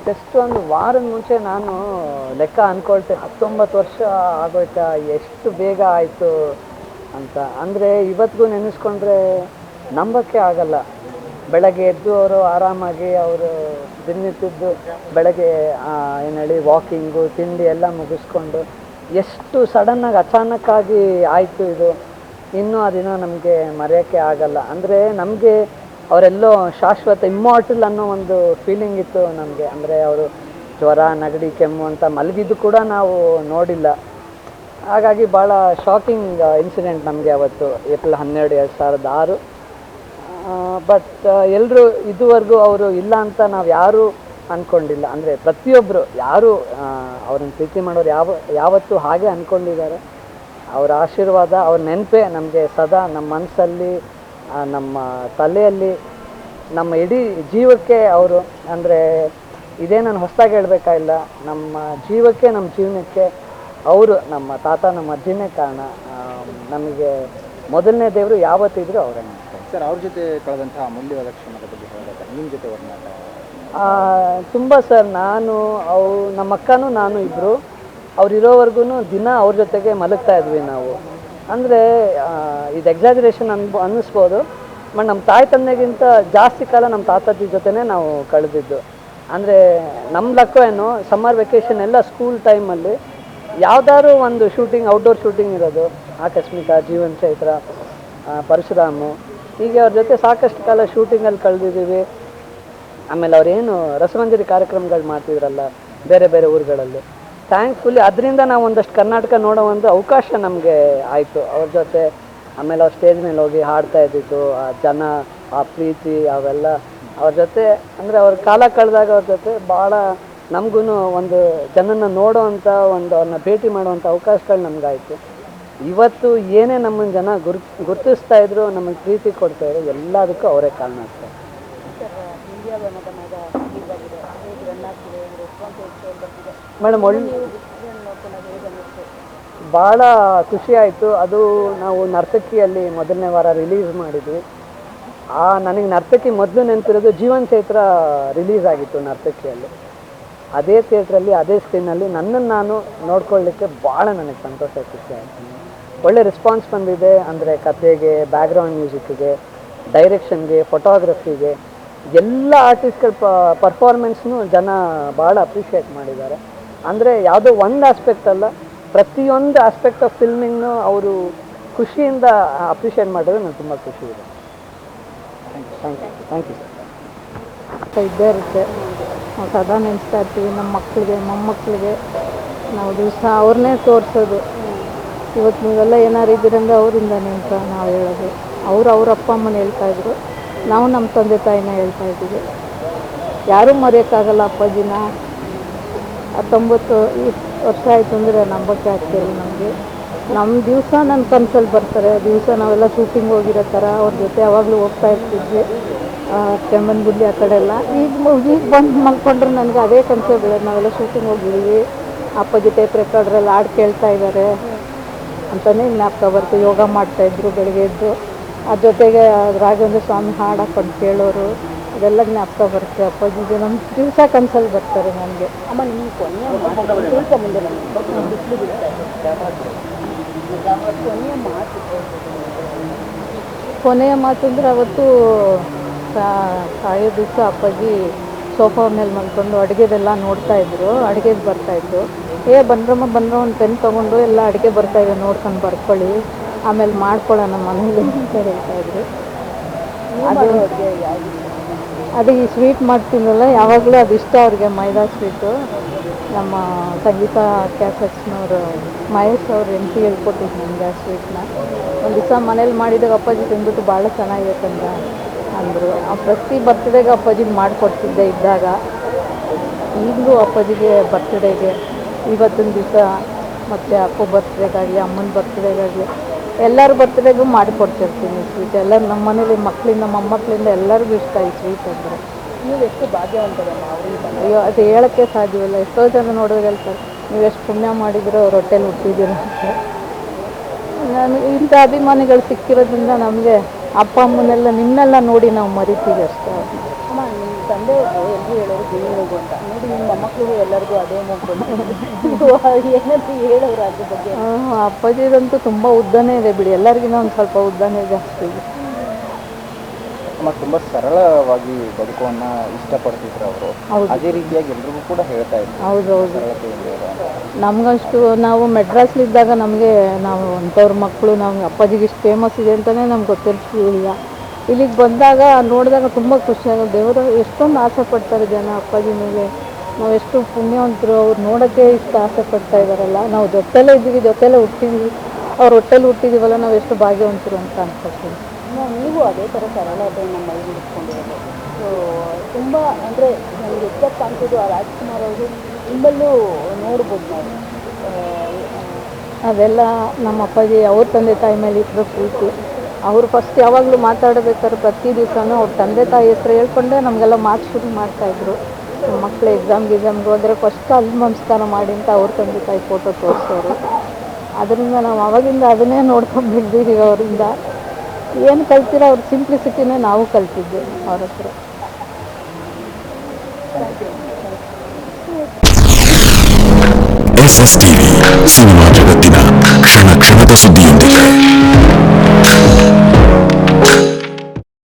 Just ಒಂದು ವಾರದ ಮುಂಚೆ ನಾನು ಲೆಕ್ಕ ಅಂದ್ಕೊಳ್ತೆ 19 ವರ್ಷ ಆಗೋಯ್ತಾ, ಎಷ್ಟು ಬೇಗ ಆಯಿತು ಅಂತ. ಅಂದರೆ ಇವತ್ತಿಗೂ ನೆನೆಸ್ಕೊಂಡ್ರೆ ನಂಬಕ್ಕೆ ಆಗಲ್ಲ. ಬೆಳಗ್ಗೆ ಎದ್ದು ಅವರು ಆರಾಮಾಗಿ ಅವರು ದಿನನಿತ್ಯದ್ದು ಬೆಳಗ್ಗೆ ಏನು ಹೇಳಿ ವಾಕಿಂಗು ತಿಂಡಿ ಎಲ್ಲ ಮುಗಿಸ್ಕೊಂಡು ಎಷ್ಟು ಸಡನ್ನಾಗಿ ಅಚಾನಕ್ಕಾಗಿ ಆಯಿತು ಇದು. ಇನ್ನೂ ಆ ದಿನ ನಮಗೆ ಮರೆಯೋಕ್ಕೆ ಆಗಲ್ಲ. ಅಂದರೆ ನಮಗೆ ಅವರೆಲ್ಲೋ ಶಾಶ್ವತ ಇಮ್ಮಾರ್ಟಲ್ ಅನ್ನೋ ಒಂದು ಫೀಲಿಂಗ್ ಇತ್ತು ನಮಗೆ. ಅಂದರೆ ಅವರು ಜ್ವರ ನೆಗಡಿ ಕೆಮ್ಮು ಅಂತ ಮಲಗಿದ್ದು ಕೂಡ ನಾವು ನೋಡಿಲ್ಲ. ಹಾಗಾಗಿ ಭಾಳ ಶಾಕಿಂಗ್ ಇನ್ಸಿಡೆಂಟ್ ನಮಗೆ ಅವತ್ತು ಏಪ್ರಿಲ್ 12, 2006. ಬಟ್ ಎಲ್ಲರೂ ಇದುವರೆಗೂ ಅವರು ಇಲ್ಲ ಅಂತ ನಾವು ಯಾರೂ ಅಂದ್ಕೊಂಡಿಲ್ಲ. ಅಂದರೆ ಪ್ರತಿಯೊಬ್ಬರು ಯಾರು ಅವ್ರನ್ನ ಪ್ರೀತಿ ಮಾಡೋರು ಯಾವತ್ತೂ ಹಾಗೆ ಅಂದ್ಕೊಂಡಿದ್ದಾರೆ. ಅವರ ಆಶೀರ್ವಾದ, ಅವ್ರ ನೆನಪೇ ನಮಗೆ ಸದಾ ನಮ್ಮ ಮನಸ್ಸಲ್ಲಿ, ನಮ್ಮ ತಲೆಯಲ್ಲಿ, ನಮ್ಮ ಇಡೀ ಜೀವಕ್ಕೆ ಅವರು. ಅಂದರೆ ಇದೇ ನಾನು ಹೊಸದಾಗಿ ಹೇಳಬೇಕಾಗಿಲ್ಲ, ನಮ್ಮ ಜೀವಕ್ಕೆ ನಮ್ಮ ಜೀವನಕ್ಕೆ ಅವರು, ನಮ್ಮ ತಾತ ನಮ್ಮ ಅಜ್ಜಿನೇ ಕಾರಣ. ನಮಗೆ ಮೊದಲನೇ ದೇವರು ಯಾವತ್ತಿದ್ರು ಅವರೇ. ಸರ್, ಅವ್ರ ಜೊತೆ ಕಳೆದಂತಹ ಅಮೂಲ್ಯವಾದ ಕ್ಷಣದ ಬಗ್ಗೆ ಹೇಳಬೇಕು, ನಿಮ್ಮ ಜೊತೆ ವರ್ಣಾಟ ತುಂಬ ಸರ್. ನಮ್ಮ ಅಕ್ಕನೂ ನಾನು ಇಬ್ಬರು ಅವರಿರೋವರೆಗೂ ದಿನ ಅವ್ರ ಜೊತೆಗೆ ಮಲಗ್ತಾ ಇದ್ವಿ ನಾವು. ಅಂದರೆ ಇದು ಎಕ್ಸಾಜರೇಷನ್ ಅನ್ನಿಸ್ಬೋದು, ಬಟ್ ನಮ್ಮ ತಾಯಿ ತಂದೆಗಿಂತ ಜಾಸ್ತಿ ಕಾಲ ನಮ್ಮ ತಾತಜ್ಜಿ ಜೊತೆನೇ ನಾವು ಕಳೆದಿದ್ದು. ಅಂದರೆ ನಮ್ಮ ಲೆಕ್ಕ ಏನು, ಸಮ್ಮರ್ ವೆಕೇಷನ್ ಎಲ್ಲ ಸ್ಕೂಲ್ ಟೈಮಲ್ಲಿ ಯಾವುದಾದ್ರು ಒಂದು ಶೂಟಿಂಗ್, ಔಟ್ಡೋರ್ ಶೂಟಿಂಗ್ ಇರೋದು, ಆಕಸ್ಮಿಕ, ಜೀವನ್ ಚೈತ್ರ, ಪರಶುರಾಮು, ಹೀಗೆ ಅವ್ರ ಜೊತೆ ಸಾಕಷ್ಟು ಕಾಲ ಶೂಟಿಂಗಲ್ಲಿ ಕಳೆದಿದ್ದೀವಿ. ಆಮೇಲೆ ಅವರೇನು ರಸಮಂಜರಿ ಕಾರ್ಯಕ್ರಮಗಳು ಮಾಡ್ತಿದ್ರಲ್ಲ ಬೇರೆ ಬೇರೆ ಊರುಗಳಲ್ಲಿ, ಥ್ಯಾಂಕ್ಫುಲಿ ಅದರಿಂದ ನಾವು ಒಂದಷ್ಟು ಕರ್ನಾಟಕ ನೋಡೋ ಒಂದು ಅವಕಾಶ ನಮಗೆ ಆಯಿತು ಅವ್ರ ಜೊತೆ. ಆಮೇಲೆ ಅವ್ರು ಸ್ಟೇಜ್ ಮೇಲೆ ಹೋಗಿ ಹಾಡ್ತಾ ಇದ್ದಿದ್ದು, ಆ ಜನ, ಆ ಪ್ರೀತಿ, ಅವೆಲ್ಲ ಅವ್ರ ಜೊತೆ. ಅಂದರೆ ಅವ್ರ ಕಾಲ ಕಳೆದಾಗ ಅವ್ರ ಜೊತೆ ಭಾಳ ನಮಗೂ ಒಂದು ಜನನ ನೋಡೋವಂಥ ಒಂದು, ಅವ್ರನ್ನ ಭೇಟಿ ಮಾಡುವಂಥ ಅವಕಾಶಗಳು ನಮಗಾಯಿತು. ಇವತ್ತು ಏನೇ ನಮ್ಮನ್ನು ಜನ ಗುರುತಿಸ್ತಾ ಇದ್ರು, ನಮಗೆ ಪ್ರೀತಿ ಕೊಡ್ತಾಯಿದ್ರು, ಎಲ್ಲದಕ್ಕೂ ಅವರೇ ಕಾರಣ ಆಗ್ತಾರೆ. ಮೇಡಮ್ ಭಾಳ ಖುಷಿ ಆಯಿತು. ಅದು ನಾವು ನರ್ತಕಿಯಲ್ಲಿ ಮೊದಲನೇ ವಾರ ರಿಲೀಸ್ ಮಾಡಿದ್ವಿ. ನನಗೆ ನರ್ತಕಿ ಮೊದಲು ನೆನಪಿರೋದು ಜೀವನ್ ಚೈತ್ರ ರಿಲೀಸ್ ಆಗಿತ್ತು ನರ್ತಕಿಯಲ್ಲಿ. ಅದೇ ಥಿಯೇಟ್ರಲ್ಲಿ, ಅದೇ ಸ್ಕ್ರೀನಲ್ಲಿ ನನ್ನನ್ನು ನಾನು ನೋಡ್ಕೊಳ್ಳಿಕ್ಕೆ ಭಾಳ ನನಗೆ ಸಂತೋಷ, ಖುಷಿ ಆಯಿತು. ಒಳ್ಳೆ ರೆಸ್ಪಾನ್ಸ್ ಬಂದಿದೆ. ಅಂದರೆ ಕಥೆಗೆ, ಬ್ಯಾಕ್ಗ್ರೌಂಡ್ ಮ್ಯೂಸಿಕ್ಗೆ, ಡೈರೆಕ್ಷನ್ಗೆ, ಫೋಟೋಗ್ರಫಿಗೆ, ಎಲ್ಲ ಆರ್ಟಿಸ್ಟ್ಗಳ ಪರ್ಫಾರ್ಮೆನ್ಸ್ನೂ ಜನ ಭಾಳ ಅಪ್ರಿಷಿಯೇಟ್ ಮಾಡಿದ್ದಾರೆ. ಅಂದರೆ ಯಾವುದೋ ಒಂದು ಆಸ್ಪೆಕ್ಟ್ ಅಲ್ಲ, ಪ್ರತಿಯೊಂದು ಆಸ್ಪೆಕ್ಟ್ ಆಫ್ ಫಿಲ್ಮಿಂಗ್ನು ಅವರು ಖುಷಿಯಿಂದ ಅಪ್ರಿಷಿಯೇಟ್ ಮಾಡಿದ್ರೆ ನನಗೆ ತುಂಬ ಖುಷಿ ಇದೆ. Thank you sir. ಇದ್ದೇ ಇರುತ್ತೆ, ನಾವು ಸದಾ ನೆನೆಸ್ತಾ ಇರ್ತೀವಿ. ನಮ್ಮ ಮಕ್ಕಳಿಗೆ, ಮೊಮ್ಮಕ್ಕಳಿಗೆ ನಾವು ದಿವಸ ಅವ್ರನ್ನೇ ತೋರಿಸೋದು. ಇವತ್ತು ನೀವೆಲ್ಲ ಏನಾರು ಇದ್ದೀರಂದ್ರೆ ಅವರಿಂದಾನೆ ಅಂತ ನಾವು ಹೇಳೋದು. ಅವ್ರ ಅಪ್ಪ ಅಮ್ಮನ ಹೇಳ್ತಾಯಿದ್ರು, ನಾವು ನಮ್ಮ ತಂದೆ ತಾಯಿನ ಹೇಳ್ತಾಯಿದ್ದೀವಿ. ಯಾರೂ ಮರೆಯೋಕ್ಕಾಗಲ್ಲ ಅಪ್ಪಾಜಿನ. 19 ವರ್ಷ ಆಯಿತು ಅಂದರೆ ನಂಬಕ್ಕೆ ಆಗ್ತಿಲ್ಲ ನಮಗೆ. ನಮ್ಮ ದಿವಸ ನನ್ನ ಕನಸಲ್ಲಿ ಬರ್ತಾರೆ. ದಿವಸ ನಾವೆಲ್ಲ ಶೂಟಿಂಗ್ ಹೋಗಿರೋ ಥರ ಅವ್ರ ಜೊತೆ ಯಾವಾಗಲೂ ಹೋಗ್ತಾ ಇರ್ತಿದ್ವಿ, ಕೆಮ್ಮನ್ಗುಡ್ಲಿ ಆ ಕಡೆ ಎಲ್ಲ. ಈಗ ಬಂದು ಮಲ್ಕೊಂಡ್ರೆ ನನಗೆ ಅದೇ ಕನಸು ಬೀಳೋದು. ನಾವೆಲ್ಲ ಶೂಟಿಂಗ್ ಹೋಗಿದ್ದೀವಿ, ಅಪ್ಪಾಜಿ ಟೇಪ್ ರೆಕಾರ್ಡ್ರಲ್ಲಿ ಹಾಡು ಕೇಳ್ತಾ ಇದ್ದಾರೆ ಅಂತಲೇ ಜ್ಞಾಪಕ ಬರ್ತೀವಿ. ಯೋಗ ಮಾಡ್ತಾಯಿದ್ರು ಬೆಳಗ್ಗೆ ಎದ್ದು, ಅದ್ರ ಜೊತೆಗೆ ರಾಘವೇಂದ್ರ ಸ್ವಾಮಿ ಹಾಡು ಹಾಕೊಂಡು ಕೇಳೋರು, ಅದೆಲ್ಲ ಜ್ಞಾಪಕ ಬರುತ್ತೆ. ಅಪ್ಪಾಜಿಗೆ ನಮ್ಮ ದಿವಸ ಕನಸಲ್ಲಿ ಬರ್ತಾರೆ ನನಗೆ. ಅಮ್ಮ, ನಿಮ್ಮ ಕೊನೆಯ ಮಾತು ಅಂದರೆ ಅವತ್ತು ಸಾಯೋ ದಿವಸ ಅಪ್ಪಾಜಿ ಸೋಫಾ ಮೇಲೆ ಮಲ್ಕೊಂಡು ಅಡುಗೆದೆಲ್ಲ ನೋಡ್ತಾಯಿದ್ರು. ಅಡುಗೆಗೆ ಬರ್ತಾಯಿದ್ರು. ಬಂದ್ರಮ್ಮ ಒಂದು ಪೆನ್ ತೊಗೊಂಡು ಎಲ್ಲ ಅಡುಗೆ ಬರ್ತಾಯಿದೆ ನೋಡ್ಕೊಂಡು ಬರ್ಕೊಳ್ಳಿ, ಆಮೇಲೆ ಮಾಡ್ಕೊಳ್ಳೋಣ ಮನೇಲಿ ಅಂತ ಹೇಳ್ತಾಯಿದ್ರು. ಅದು ಈ ಸ್ವೀಟ್ ಮಾಡ್ತೀನಲ್ಲ ಯಾವಾಗಲೂ ಅದು ಇಷ್ಟ ಅವ್ರಿಗೆ, ಮೈದಾ ಸ್ವೀಟು. ನಮ್ಮ ಸಂಗೀತ ಕ್ಯಾಸೆಟ್ಸ್ನವರು ಮಹೇಶ್ ಅವ್ರು ಹೆಂಡತಿ ಹೇಳ್ಕೊಟ್ಟಿದ್ದು ನನಗೆ ಆ ಸ್ವೀಟ್ನ. ಒಂದು ದಿವಸ ಮನೇಲಿ ಮಾಡಿದಾಗ ಅಪ್ಪಾಜಿ ತಿಂದ್ಬಿಟ್ಟು ಭಾಳ ಚೆನ್ನಾಗೈತೆ ಅಂದರು. ಪ್ರತಿ ಬರ್ತ್ಡೇಗೆ ಅಪ್ಪಾಜಿಗೆ ಮಾಡಿಕೊಡ್ತಿದ್ದೆ ಇದ್ದಾಗ. ಈಗಲೂ ಅಪ್ಪಾಜಿಗೆ ಬರ್ತ್ಡೇಗೆ, ಇವತ್ತಿನ ದಿವಸ ಮತ್ತು ಅಪ್ಪ ಬರ್ತ್ಡೇಗಾಗಲಿ, ಅಮ್ಮನ ಬರ್ತ್ಡೇಗಾಗಲಿ, ಎಲ್ಲರ ಬರ್ತ್ಡೇಗೂ ಮಾಡಿಕೊಡ್ತಿರ್ತೀನಿ ಸ್ವೀಟ್. ಎಲ್ಲರೂ ನಮ್ಮ ಮನೇಲಿ ಮಕ್ಕಳಿಂದ, ಮೊಮ್ಮಕ್ಕಳಿಂದ ಎಲ್ಲರಿಗೂ ಇಷ್ಟ ಈ ಸ್ವೀಟ್ ಅಂದರೆ. ನೀವು ಎಷ್ಟು ಭಾಗ್ಯವಂತರಮ್ಮ ಅವರಿಂದ. ಅಯ್ಯೋ, ಅದು ಹೇಳೋಕ್ಕೆ ಸಾಧ್ಯವಿಲ್ಲ. ಎಷ್ಟೋ ಜನ ನೋಡಿದ್ರೆ ಹೇಳ್ತಾರೆ, ನೀವು ಎಷ್ಟು ಪುಣ್ಯ ಮಾಡಿದಿರೋ ಅವ್ರ ಹೊಟ್ಟೆಲಿ ಹುಟ್ಟಿದ್ದೀರ ಅಂತ. ನಾನು ಇಂಥ ಅಭಿಮಾನಿಗಳು ಸಿಕ್ಕಿರೋದ್ರಿಂದ ನಮಗೆ ಅಪ್ಪ ಅಮ್ಮನೆಲ್ಲ ನಿಮ್ಮನ್ನೆಲ್ಲ ನೋಡಿ ನಾವು ಮರಿತೀವಿ ಅಷ್ಟೇ. ಅಮ್ಮ ನಿಮ್ಮ ತಂದೆ ಎಲ್ಲರೂ ಹೇಳೋರು ಜೀವನಗೂ ಅಂತ ನೋಡಿ ನಿಮ್ಮ ಮೊಮ್ಮಕ್ಕಳಿಗೂ ಎಲ್ಲರಿಗೂ ಅದೇ ಮೂಗು ಏನಾದ್ರು ಹೇಳೋರು ಅದ್ರ ಬಗ್ಗೆ? ಅಪ್ಪಾಜಿದಂತೂ ತುಂಬ ಉದ್ದನೇ ಇದೆ ಬಿಡಿ, ಎಲ್ಲರಿಗಿನ ಒಂದು ಸ್ವಲ್ಪ ಉದ್ದನೇ ಜಾಸ್ತಿ ಇದೆ. ಅಮ್ಮ ತುಂಬ ಸರಳವಾಗಿ ಬದುಕುವನ್ನ ಇಷ್ಟಪಡ್ತಿದ್ರು ಅವರು. ಅದೇ ರೀತಿಯಾಗಿ ಎಲ್ರಿಗೂ ಕೂಡ ಹೇಳ್ತಾ ಇದ್ರು ಹೌದೌದು. ಸರಳತೆಯಿಂದ ಇರು ಅಂತ. ನಮಗಷ್ಟು ನಾವು ಮೆಡ್ರಾಸ್ಲಿದ್ದಾಗ ನಮಗೆ ನಾವು ಅಂಥವ್ರ ಮಕ್ಕಳು ನಾವು ಅಪ್ಪಾಜಿಗೆ ಇಷ್ಟು ಫೇಮಸ್ ಇದೆ ಅಂತಲೇ ನಮ್ಗೆ ಗೊತ್ತಿರ್ಲಿಲ್ಲ. ಇಲ್ಲಿಗೆ ಬಂದಾಗ ನೋಡಿದಾಗ ತುಂಬ ಖುಷಿಯಾಗುತ್ತೆ. ದೇವರು ಎಷ್ಟೊಂದು ಆಸೆ ಪಡ್ತಾರೆ ಜನ ಅಪ್ಪಾಜಿ ಮೇಲೆ. ನಾವು ಎಷ್ಟು ಪುಣ್ಯವಂತರು, ಅವ್ರು ನೋಡೋಕ್ಕೆ ಇಷ್ಟು ಆಸೆ ಪಡ್ತಾ ಇದ್ದಾರಲ್ಲ. ನಾವು ಜೊತೆಲೇ ಇದ್ದೀವಿ, ಜೊತೆಲೇ ಹುಟ್ಟಿದ್ವಿ, ಅವ್ರ ಹೊಟ್ಟೆಲಿ ಹುಟ್ಟಿದ್ದೀವಲ್ಲ, ನಾವು ಎಷ್ಟು ಭಾಗ್ಯವಂತರು ಅಂತ ಅನ್ಕೋತೀವಿ. ನೀವು ಅದೇ ಥರ ಸರಳತೆಯನ್ನು ಮೈಗೂಡಿಸ್ಕೊಂಡಿರೋದು. ಸೊ ತುಂಬ ಅಂದರೆ ನನಗೆ ಎಕ್ಸಾಕ್ಟ್ ಕಾಣ್ತಿದ್ದು ಆ ರಾಜ್ಕುಮಾರ್ ಅವರು ನಿಮ್ಮಲ್ಲೂ ನೋಡ್ಬೋದು ನಾವು. ಅದೆಲ್ಲ ನಮ್ಮ ಅಪ್ಪಾಜಿ ಅವ್ರ ತಂದೆ ತಾಯಿ ಮೇಲೆ ಇಟ್ಟರು ಪ್ರೀತಿ. ಅವರು ಫಸ್ಟ್ ಯಾವಾಗಲೂ ಮಾತಾಡಬೇಕಾದ್ರೆ ಪ್ರತಿ ದಿವಸನೂ ಅವ್ರ ತಂದೆ ತಾಯಿ ಹೆಸರು ಹೇಳ್ಕೊಂಡೆ ನಮಗೆಲ್ಲ ಮಾತು ಶುರು ಮಾಡ್ತಾಯಿದ್ರು. ಮಕ್ಕಳು ಎಕ್ಸಾಮ್ಗೆ ಹೋದರೆ ಫಸ್ಟ್ ಅಲ್ಲಿ ನಮಸ್ಕಾರ ಮಾಡಿ ಅಂತ ಅವ್ರ ತಂದೆ ತಾಯಿ ಫೋಟೋ ತೋರಿಸೋರು. ಅದರಿಂದ ನಾವು ಅವಾಗಿಂದ ಅದನ್ನೇ ನೋಡ್ಕೊಂಡು ಬೆಳೆದಿದ್ದೀವಿ. ಅವರಿಂದ ಏನು ಕಲ್ತಿರೋ ಅವ್ರ ಸಿಂಪ್ಲಿಸಿಟಿನೇ ನಾವು ಕಲ್ತಿದ್ದೆ ಅವ್ರ ಹತ್ರ. SSTV ಸಿನಿಮಾ ಜಗತ್ತಿನ ಕ್ಷಣ ಕ್ಷಣದ ಸುದ್ದಿಯೊಂದಿಗೆ